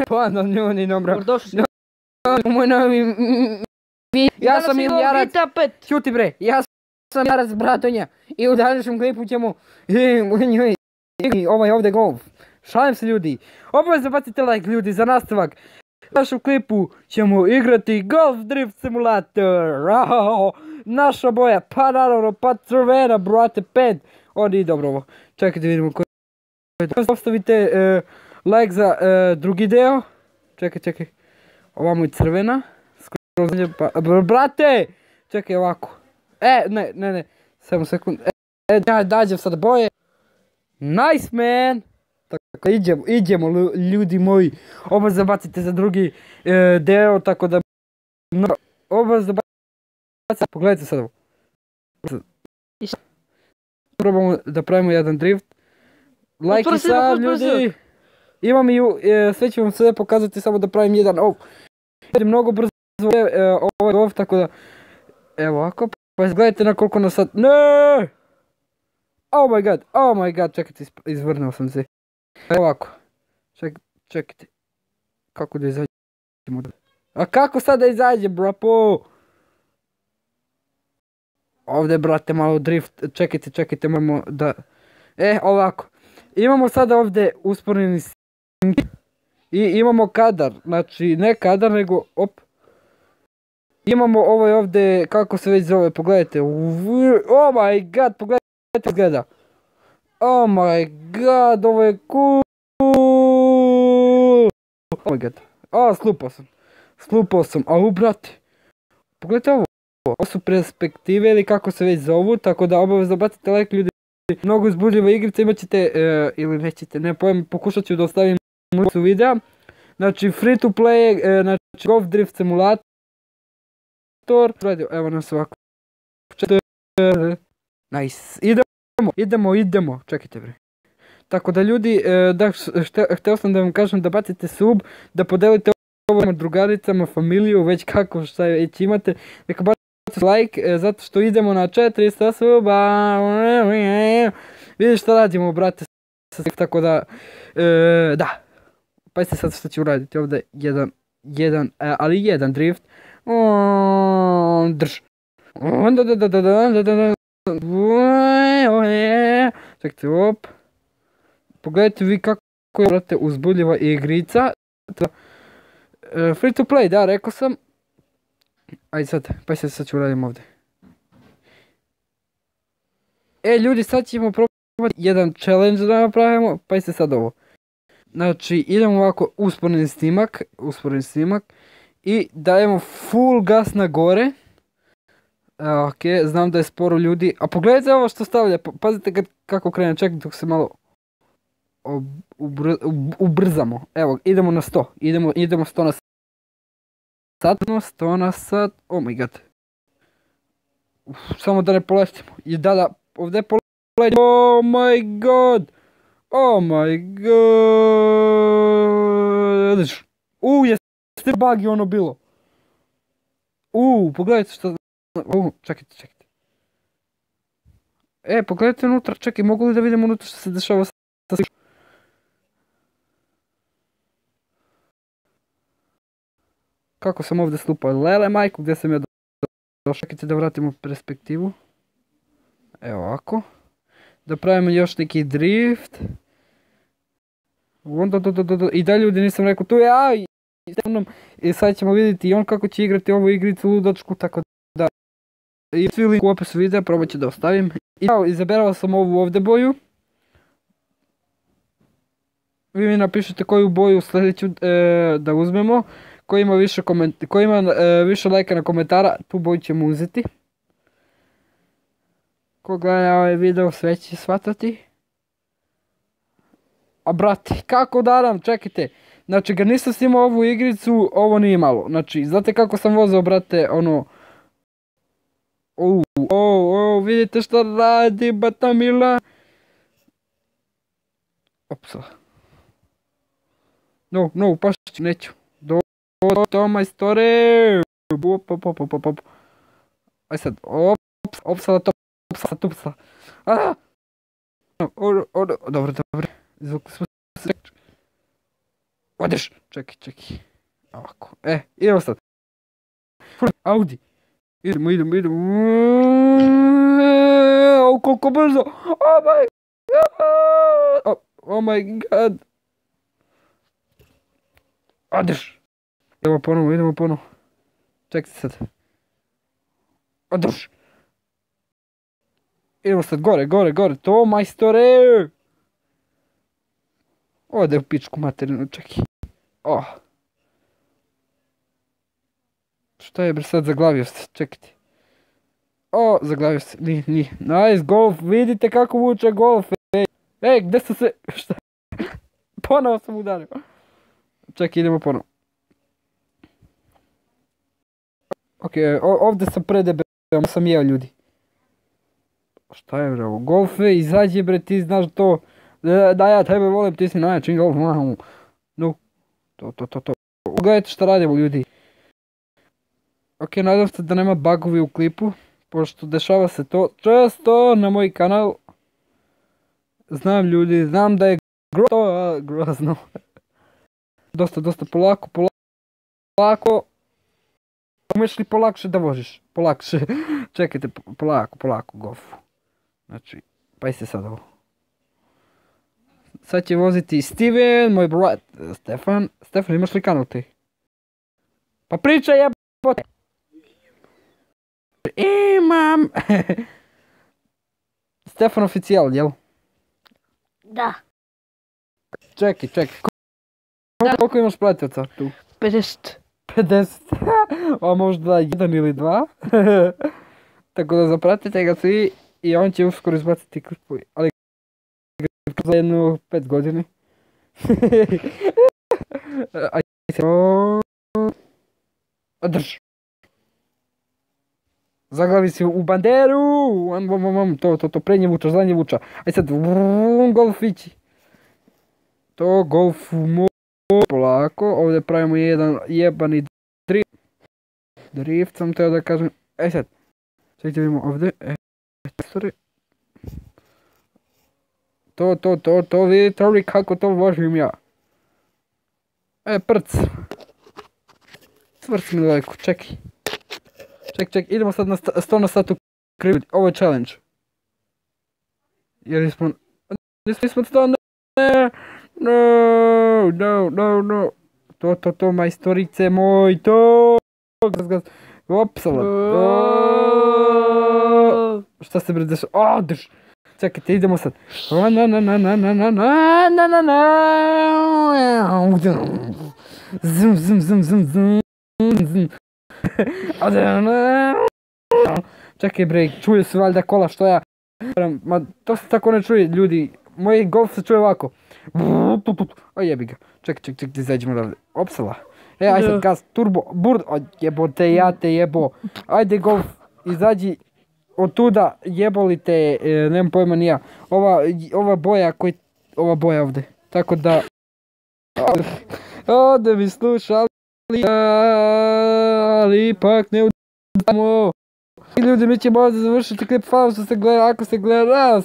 Pozdrav ljudi, dobro. Dobrodošli. Moj novi... Ja sam Iljarac. Ćuti bre, ja sam Iljarac Bratonja. I u današnjem klipu ćemo... Ovaj ovdje golf. Šalim se ljudi. Obavezno bacite like ljudi za nastavak. U našem klipu ćemo igrati Golf Drift Simulator. Naša boja, pa naravno, pa crvena, brate, 5. Odi dobro ovo. Čekajte vidimo koji... Ostavite like za drugi deo. Čekaj. Ovamo je crvena. Brate! Čekaj ovako. Ne. Samo sekund. Ja dađem sad boje. Nice man! Tako idemo ljudi moji. Obavezno bacite za drugi deo, tako da... Obavezno bacite. Pogledajte sad ovo. Probamo da pravimo jedan drift. Like i sad ljudi. Imam i sve ću vam sve pokazati, samo da pravim jedan mnogo brzo ovaj golf, tako da evo ovako, pa gledajte na koliko nas sad, ne! Oh my god, čekajte, izvrnuo sam se. Evo ovako, čekajte, kako da izađemo, a kako sad da izađe brapo? Ovdje brate malo drift, čekajte, moramo da, ovako, imamo sada ovdje usporeni snimke i imamo kadar, znači ne kadar nego imamo ovo ovdje, kako se već zove, pogledajte, oh my god, pogledajte gleda, oh my god, ovo je cool, oh my god, slupao sam, a brate, pogledajte ovo su perspektive ili kako se već zovu, tako da obavezno bacite like ljudi, mnogo uzbudljiva igrica, imat ćete, ili nećete, ne pojem, pokušat ću da ostavim u videa, znači free to play, znači Golf Drift Simulator, evo nas ovako, nice, idemo, čekajte bre, tako da ljudi, htio sam da vam kažem da bacite sub, da podelite ovo drugaricama, familiju, već kako šta već imate, neka bacite like, zato što idemo na 400 suba, vidiš šta radimo brate, tako da, da, pa jeste sad što ću uraditi ovdje, jedan drift, drž, čekajte, pogledajte vi kako je brate uzbudljiva igrica, free to play, da, rekao sam, ajde sad, pa sad ću uradim ovdje. Ljudi, sad ćemo probati jedan challenge da napravimo, pa jeste sad ovo. Znači, idemo ovako usporeni snimak i dajemo full gas na gore. Ok, znam da je sporo ljudi, a pogledajte ovo što stavlja, pazite kako krene, čekajte dok se malo ubrzamo. Evo, idemo na 100, idemo 100 na sat. 100 na sat, oh my god. Samo da ne poletimo, i da, ovdje poletimo, oh my god. Jeste bug je ono bilo. Pogledajte što, čekajte. Pogledajte unutra, čekaj, mogu li da vidimo unutra što se dešava sa kako sam ovdje slupao, lele majku, gdje sam ja došao, čekajte da vratimo perspektivu, evo ovako, da pravimo još neki drift, i da ljudi nisam rekao, tu je i sad ćemo vidjeti i on kako će igrati ovu igricu ludačku, tako da, i svi link u opisu videa, probat ću da ostavim, i izaberao sam ovu ovdje boju, vi mi napišete koju boju sljedeću da uzmemo, ko ima više lajka na komentara, tu boju ćemo uzeti. Ko gleda ovaj video sve će shvatati. A brate, kako daram, čekajte. Znači, ga nisam snimao ovu igricu, ovo nije malo. Znači, znate kako sam vozao, brate, ono... vidite šta radi, batamila. Opsa. No, pašću, neću. To majstore. Aj sad, opsala. Dobro. Zvuk smo se. Odeš, čekaj. Ovako, idemo sad. Audi. Idemo. Koliko brzo. Oh my god. Odeš. Idemo ponovo. Čekaj sad. Odeš. Idemo sad gore. To majstore. Ode u pičku materinu, čekaj. Šta je bre sad, zaglavio se, čekajte. Zaglavio se, nije. Nice, golf, vidite kako vuče golf, ej, gdje sam se, šta? Ponovo sam udario. Čekaj, idemo ponovo. Ok, ovdje sam predebel, sam jeo ljudi. Šta je bre ovo, golfe, izađi bre, ti znaš to. Da ja tebe volim, ti si najjači golf, no, to. Gledajte šta radimo ljudi. Ok, nadam se da nema bugovi u klipu, pošto dešava se to često na moj kanal. Znam ljudi, znam da je grozno. Dosta, polako. Umeš li polakše da vožiš? Polakše. Čekajte, polako, golfu. Znači, pa se sad ovo. Sad će voziti Steven, moj brat, Stefan. Stefan, imaš li kanal ti? Pa pričaj jebote! Imam! Stefan oficijal, jel? Da. Čekaj. Koliko imaš pratioca tu? 50. 50? A možda 1 ili 2? Tako da zapratite ga svi i on će uskoro izbaciti klipovi. Ali za jednu 5 godine. Drž. Zaglavi si u banderu. To prednje vuča, zadnje vuča. Aj sad, golf ići. To golf polako. Ovdje pravimo jedan jebani drift, sam teo da kažem. Aj sad. Čekajte vidimo ovdje. Sorry. To vidite ovdje kako to vožim ja. Prc. Svrc mi daleko, čekaj. Idemo sad na 100 na satu krivi. Ovo je challenge. Jer nismo 100, ne. No. To, majstorice moj, to. Opsala. Šta se bre dešava? Drž. Čekajte, idemo sad. Zum. Čekaj bre, čuje se valjda kola što ja. Ma to se tako ne čuje ljudi. Moj golf se čuje ovako. O jebi ga. Čekaj, izađemo odavde. Opsala. Aj sad gas, turbo, burd. Jebote, ja te jebo. Ajde golf, izađi od tuda, jeboli te, nemam pojma ni ja. Ova boja ova boja ovdje. Tako da... Ovdje mi slušali, ali ipak ne udamo. Ljudi, mi ćemo ovdje završiti klip, hvala što ste gledali, ako ste gledali,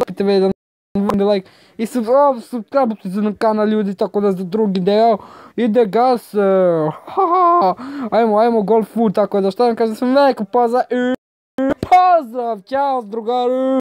pite me jedan like i subscribe se na kanal ljudi, tako da za drugi deo ide gas, ajmo golf food, tako da šta vam kažem, sam veliko pozdrav, ćao drugari.